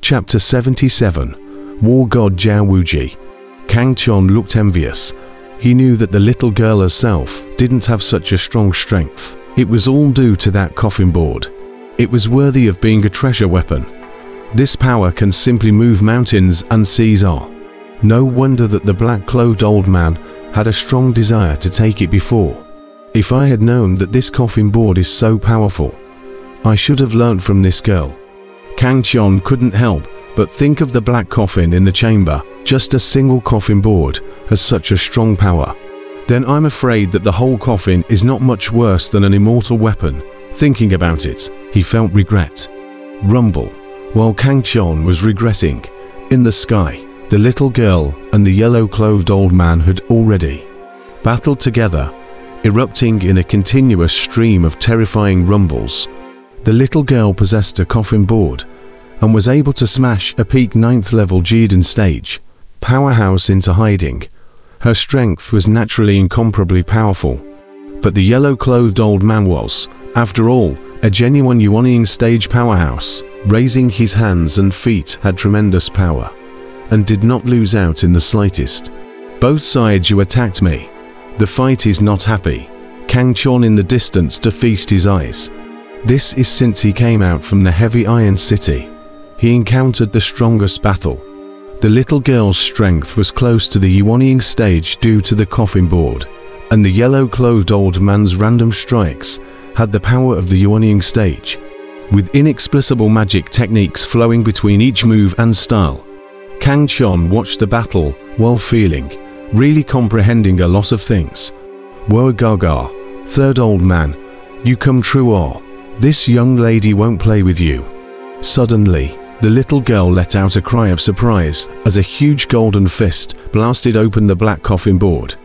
Chapter 77. War God Zhao Wuji. Kang Qian looked envious. He knew that the little girl herself didn't have such a strong strength. It was all due to that coffin board. It was worthy of being a treasure weapon. This power can simply move mountains and seas. No wonder that the black-clothed old man had a strong desire to take it before. If I had known that this coffin board is so powerful, I should have learnt from this girl. Kang Qian couldn't help but think of the black coffin in the chamber. Just a single coffin board has such a strong power. Then I'm afraid that the whole coffin is not much worse than an immortal weapon. Thinking about it, he felt regret. Rumble. While Kang Qian was regretting, in the sky, the little girl and the yellow-clothed old man had already battled together, erupting in a continuous stream of terrifying rumbles. The little girl possessed a coffin board and was able to smash a peak 9th level Jidan stage powerhouse into hiding. Her strength was naturally incomparably powerful, but the yellow-clothed old man was, after all, a genuine Yuanying stage powerhouse. Raising his hands and feet had tremendous power, and did not lose out in the slightest. Both sides you attacked me. The fight is not happy. Kang Qian in the distance to feast his eyes. This is since he came out from the heavy iron city. He encountered the strongest battle. The little girl's strength was close to the Yuanying stage due to the coffin board, and the yellow-clothed old man's random strikes had the power of the Yuanying stage, with inexplicable magic techniques flowing between each move and style. Kang Qian watched the battle while feeling, really comprehending a lot of things. Woa Gaga, third old man, you come true or this young lady won't play with you. Suddenly, the little girl let out a cry of surprise as a huge golden fist blasted open the black coffin board,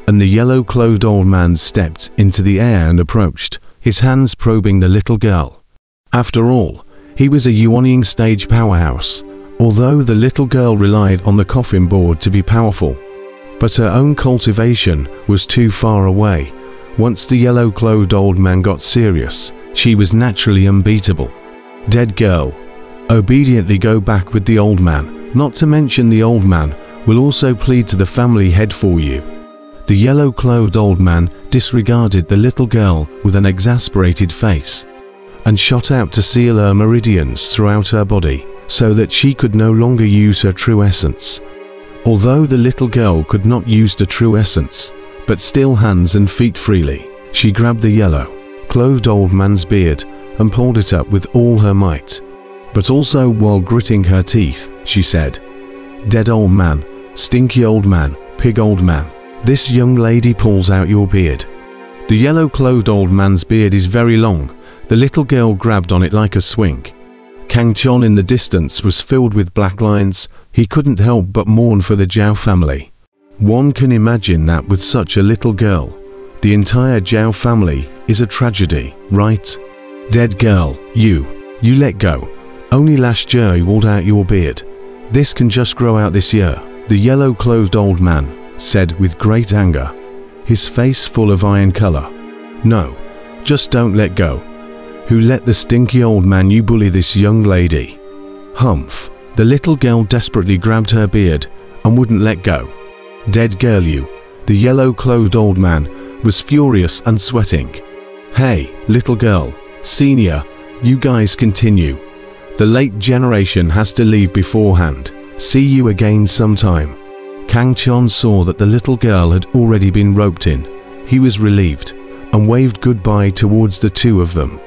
and the yellow-clothed old man stepped into the air and approached, his hands probing the little girl. After all, he was a Yuanying stage powerhouse, although the little girl relied on the coffin board to be powerful. But her own cultivation was too far away. Once the yellow-clothed old man got serious, she was naturally unbeatable. Dead girl, obediently go back with the old man, not to mention the old man will also plead to the family head for you. The yellow-clothed old man disregarded the little girl with an exasperated face, and shot out to seal her meridians throughout her body, so that she could no longer use her true essence. Although the little girl could not use the true essence, but still hands and feet freely, she grabbed the yellow-clothed old man's beard and pulled it up with all her might. But also while gritting her teeth, she said, "Dead old man, stinky old man, pig old man, this young lady pulls out your beard." The yellow-clothed old man's beard is very long. The little girl grabbed on it like a swing. Kang Qian in the distance was filled with black lines. He couldn't help but mourn for the Zhao family. One can imagine that with such a little girl, the entire Zhao family is a tragedy, right? Dead girl, you let go. Only last year you pulled out your beard. This can just grow out this year, the yellow-clothed old man said with great anger, his face full of iron color. No, just don't let go. Who let the stinky old man you bully this young lady? Humph. The little girl desperately grabbed her beard and wouldn't let go. Dead girl you. The yellow-clothed old man was furious and sweating. Hey, little girl, senior, you guys continue. The late generation has to leave beforehand. See you again sometime. Kang Qian saw that the little girl had already been roped in. He was relieved and waved goodbye towards the two of them.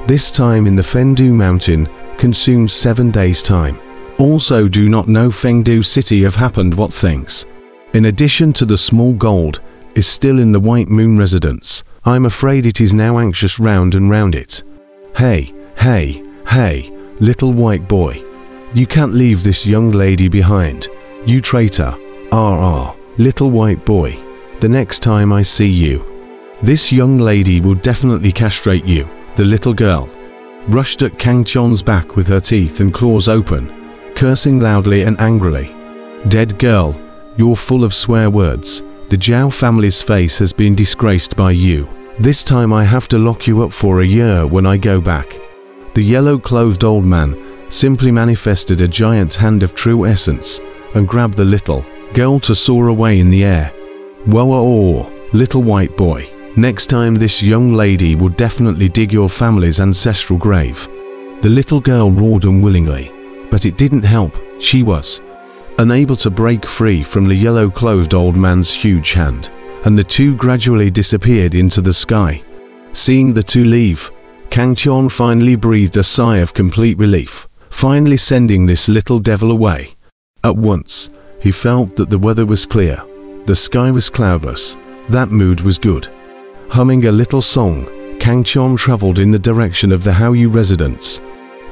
This time in the Fengdu mountain consumed 7 days' time. Also do not know Fengdu city have happened what things. In addition to the small gold is still in the White Moon residence. I'm afraid it is now anxious round and round it. Hey, hey, hey, little white boy. You can't leave this young lady behind. You traitor. Little white boy. The next time I see you, this young lady will definitely castrate you. The little girl rushed at Kang Qian's back with her teeth and claws open, cursing loudly and angrily. Dead girl, you're full of swear words. The Zhao family's face has been disgraced by you. This time I have to lock you up for a year when I go back. The yellow-clothed old man simply manifested a giant hand of true essence and grabbed the little girl to soar away in the air. Whoa, little white boy, next time this young lady will definitely dig your family's ancestral grave. The little girl roared unwillingly, but it didn't help. She was unable to break free from the yellow-clothed old man's huge hand, and the two gradually disappeared into the sky. Seeing the two leave, Kang Qian finally breathed a sigh of complete relief, finally sending this little devil away. At once, he felt that the weather was clear, the sky was cloudless, that mood was good. Humming a little song, Kang Qian traveled in the direction of the Haoyu residence.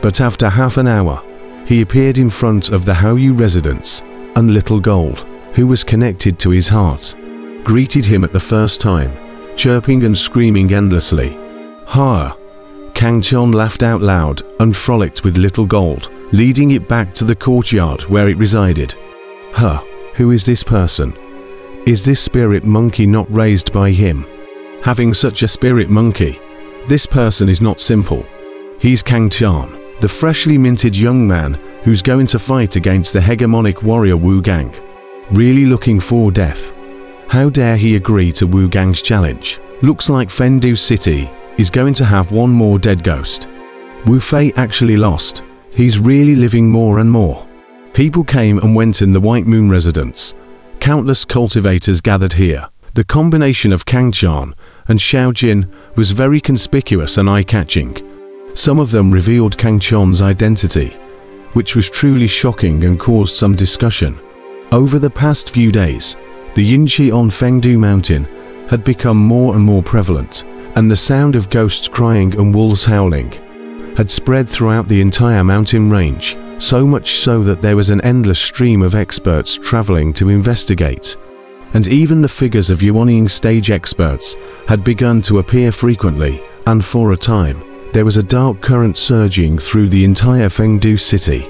But after half an hour, he appeared in front of the Haoyu residence, and Little Gold, who was connected to his heart, greeted him at the first time, chirping and screaming endlessly. Ha! Kang Qian laughed out loud and frolicked with Little Gold, leading it back to the courtyard where it resided. Huh, who is this person? Is this spirit monkey not raised by him? Having such a spirit monkey, this person is not simple. He's Kang Qian, the freshly minted young man who's going to fight against the hegemonic warrior Wu Gang. Really looking for death. How dare he agree to Wu Gang's challenge? Looks like Fengdu City is going to have one more dead ghost. Wu Fei actually lost. He's really living more and more. People came and went in the White Moon residence. Countless cultivators gathered here. The combination of Kang Qian and Xiao Jin was very conspicuous and eye-catching. Some of them revealed Kang Qian's identity, which was truly shocking and caused some discussion. Over the past few days, the Yinqi on Fengdu Mountain had become more and more prevalent, and the sound of ghosts crying and wolves howling had spread throughout the entire mountain range, so much so that there was an endless stream of experts traveling to investigate. And even the figures of Yuanying stage experts had begun to appear frequently, and for a time, there was a dark current surging through the entire Fengdu city.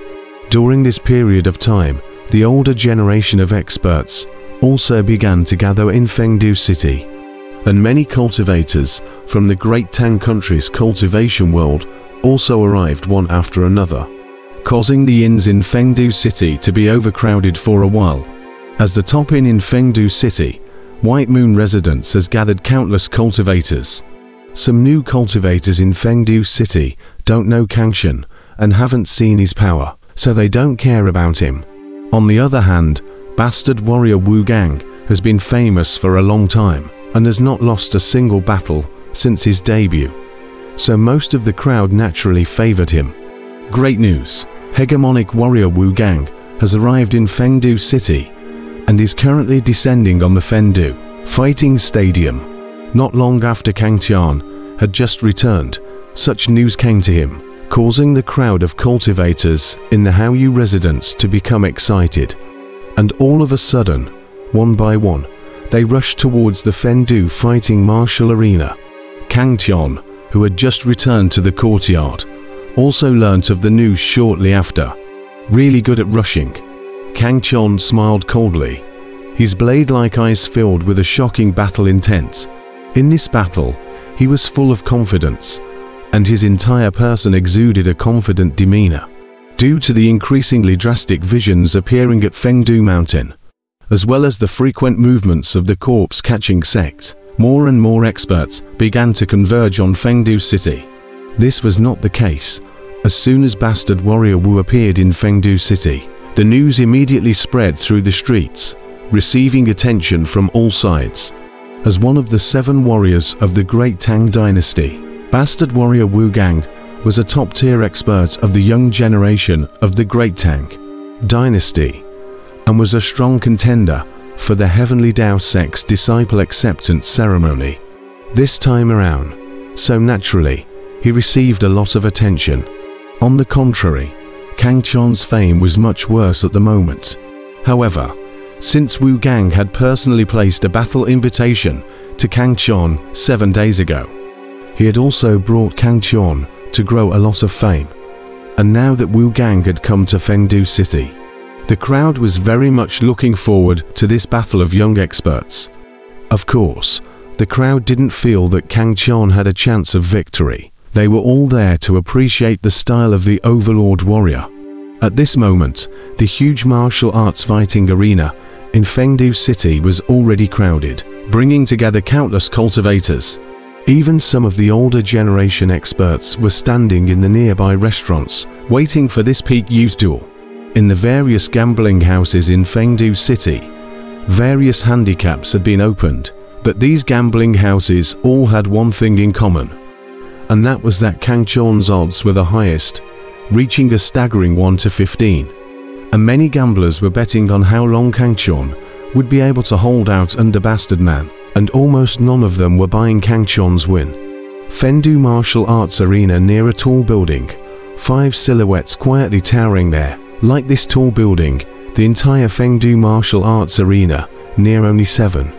During this period of time, the older generation of experts also began to gather in Fengdu city, and many cultivators from the Great Tang country's cultivation world also arrived one after another, causing the inns in Fengdu city to be overcrowded for a while. As the top inn in Fengdu city, White Moon residence has gathered countless cultivators. Some new cultivators in Fengdu city don't know Kang Qian and haven't seen his power, so they don't care about him. On the other hand, bastard warrior Wu Gang has been famous for a long time and has not lost a single battle since his debut, so most of the crowd naturally favored him. Great news! Hegemonic warrior Wu Gang has arrived in Fengdu city and is currently descending on the Fengdu fighting stadium. Not long after Kang Qian had just returned, such news came to him, causing the crowd of cultivators in the Haoyu residence to become excited. And all of a sudden, one by one, they rushed towards the Fengdu fighting martial arena. Kang Qian, who had just returned to the courtyard, also learnt of the news shortly after. Really good at rushing. Kang Qian smiled coldly, his blade-like eyes filled with a shocking battle intent. In this battle, he was full of confidence, and his entire person exuded a confident demeanor. Due to the increasingly drastic visions appearing at Fengdu Mountain, as well as the frequent movements of the corpse-catching sect, more and more experts began to converge on Fengdu city. This was not the case. As soon as bastard warrior Wu appeared in Fengdu city, the news immediately spread through the streets, receiving attention from all sides. As one of the 7 warriors of the Great Tang dynasty, bastard warrior Wu Gang was a top-tier expert of the young generation of the Great Tang dynasty, and was a strong contender for the Heavenly Dao sect's disciple acceptance ceremony. This time around, so naturally, he received a lot of attention. On the contrary, Kang Qian's fame was much worse at the moment. However, since Wu Gang had personally placed a battle invitation to Kang Qian 7 days ago, he had also brought Kang Qian to grow a lot of fame. And now that Wu Gang had come to Fengdu city, the crowd was very much looking forward to this battle of young experts. Of course, the crowd didn't feel that Kang Qian had a chance of victory. They were all there to appreciate the style of the overlord warrior. At this moment, the huge martial arts fighting arena in Fengdu City was already crowded, bringing together countless cultivators. Even some of the older generation experts were standing in the nearby restaurants, waiting for this peak youth duel. In the various gambling houses in Fengdu City, various handicaps had been opened, but these gambling houses all had one thing in common, and that was that Kang Chon's odds were the highest, reaching a staggering 1 to 15. And many gamblers were betting on how long Kang Chon would be able to hold out under Bastard Man, and almost none of them were buying Kang Chon's win. Fengdu Martial Arts Arena near a tall building, 5 silhouettes quietly towering there. Like this tall building, the entire Fengdu Martial Arts Arena, near only 7,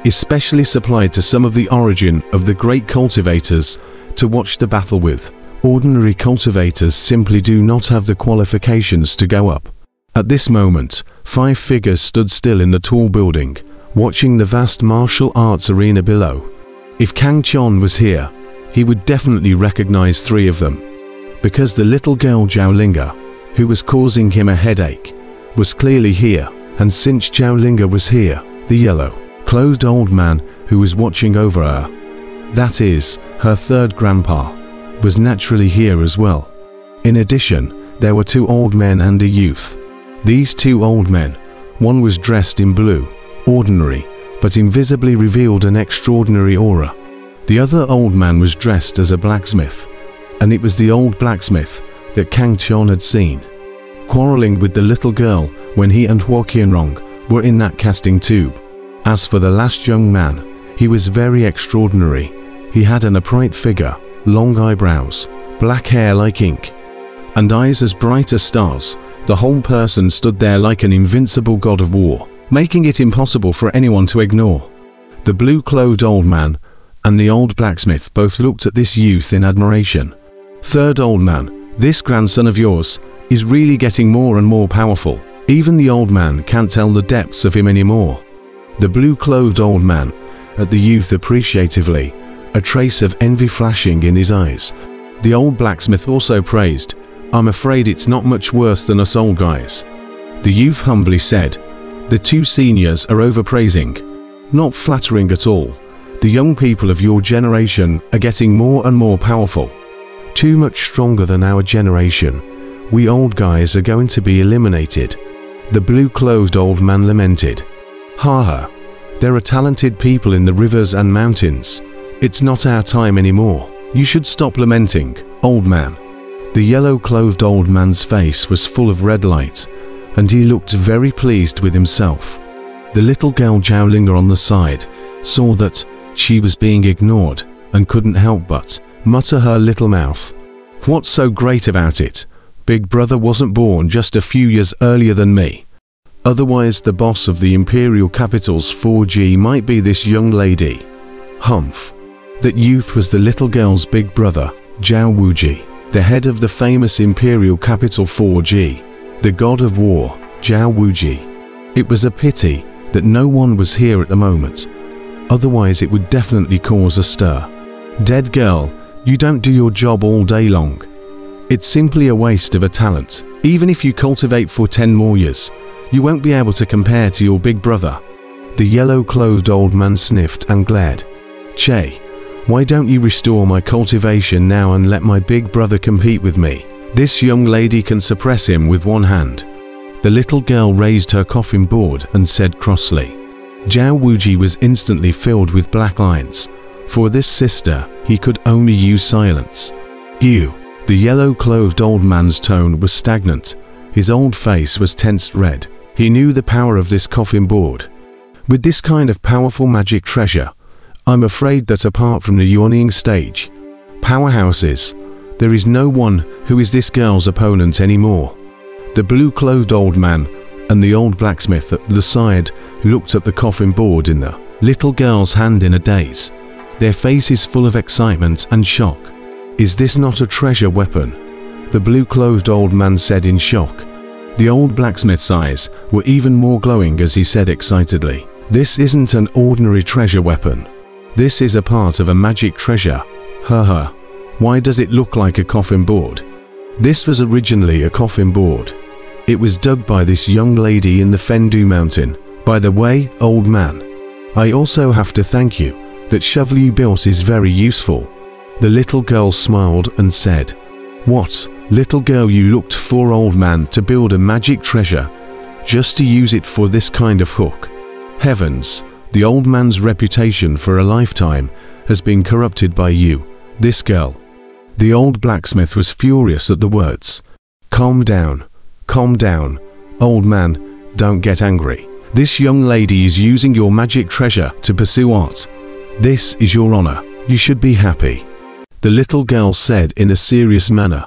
is specially supplied to some of the origin of the great cultivators to watch the battle with. Ordinary cultivators simply do not have the qualifications to go up. At this moment, 5 figures stood still in the tall building, watching the vast martial arts arena below. If Kang Chon was here, he would definitely recognize 3 of them, because the little girl Zhao Linga, who was causing him a headache, was clearly here, and since Zhao Linga was here, the yellow, clothed old man who was watching over her, that is, her third grandpa, was naturally here as well. In addition, there were 2 old men and a youth. These 2 old men, one was dressed in blue, ordinary, but invisibly revealed an extraordinary aura. The other old man was dressed as a blacksmith, and it was the old blacksmith that Kang Chon had seen, quarreling with the little girl when he and Huo Qianrong were in that casting tube. As for the last young man, he was very extraordinary. He had an upright figure, long eyebrows, black hair like ink, and eyes as bright as stars. The whole person stood there like an invincible god of war, making it impossible for anyone to ignore. The blue-clothed old man and the old blacksmith both looked at this youth in admiration. Third old man, this grandson of yours is really getting more and more powerful. Even the old man can't tell the depths of him anymore. The blue-clothed old man at the youth appreciatively, a trace of envy flashing in his eyes. The old blacksmith also praised, "I'm afraid it's not much worse than us old guys." The youth humbly said, "The 2 seniors are overpraising. Not flattering at all. The young people of your generation are getting more and more powerful. Too much stronger than our generation. We old guys are going to be eliminated." The blue-clothed old man lamented. "Ha ha. There are talented people in the rivers and mountains. It's not our time anymore. You should stop lamenting, old man." The yellow-clothed old man's face was full of red light, and he looked very pleased with himself. The little girl Zhao Linga on the side saw that she was being ignored and couldn't help but mutter her little mouth. "What's so great about it? Big brother wasn't born just a few years earlier than me. Otherwise the boss of the Imperial Capital's 4G might be this young lady." Humph. That youth was the little girl's big brother, Zhao Wuji, the head of the famous Imperial Capital 4G, the god of war, Zhao Wuji. It was a pity that no one was here at the moment, otherwise it would definitely cause a stir. "Dead girl, you don't do your job all day long. It's simply a waste of a talent. Even if you cultivate for 10 more years, you won't be able to compare to your big brother." The yellow-clothed old man sniffed and glared. "Che, why don't you restore my cultivation now and let my big brother compete with me? This young lady can suppress him with one hand." The little girl raised her coffin board and said crossly. Zhao Wuji was instantly filled with black lines. For this sister, he could only use silence. "You." The yellow-clothed old man's tone was stagnant. His old face was tensed red. He knew the power of this coffin board. "With this kind of powerful magic treasure, I'm afraid that apart from the Yuanying stage powerhouses, there is no one who is this girl's opponent anymore." The blue-clothed old man and the old blacksmith at the side looked at the coffin board in the little girl's hand in a daze, their faces full of excitement and shock. "Is this not a treasure weapon?" the blue-clothed old man said in shock. The old blacksmith's eyes were even more glowing as he said excitedly, "This isn't an ordinary treasure weapon. This is a part of a magic treasure. Ha ha. Why does it look like a coffin board? This was originally a coffin board. It was dug by this young lady in the Fendu mountain. By the way, old man, I also have to thank you. That shovel you built is very useful. The little girl smiled and said, "What, little girl, you looked for old man to build a magic treasure, just to use it for this kind of hook? Heavens, the old man's reputation for a lifetime has been corrupted by you, this girl." The old blacksmith was furious at the words. Calm down, old man, don't get angry. This young lady is using your magic treasure to pursue art. This is your honor, you should be happy. The little girl said in a serious manner.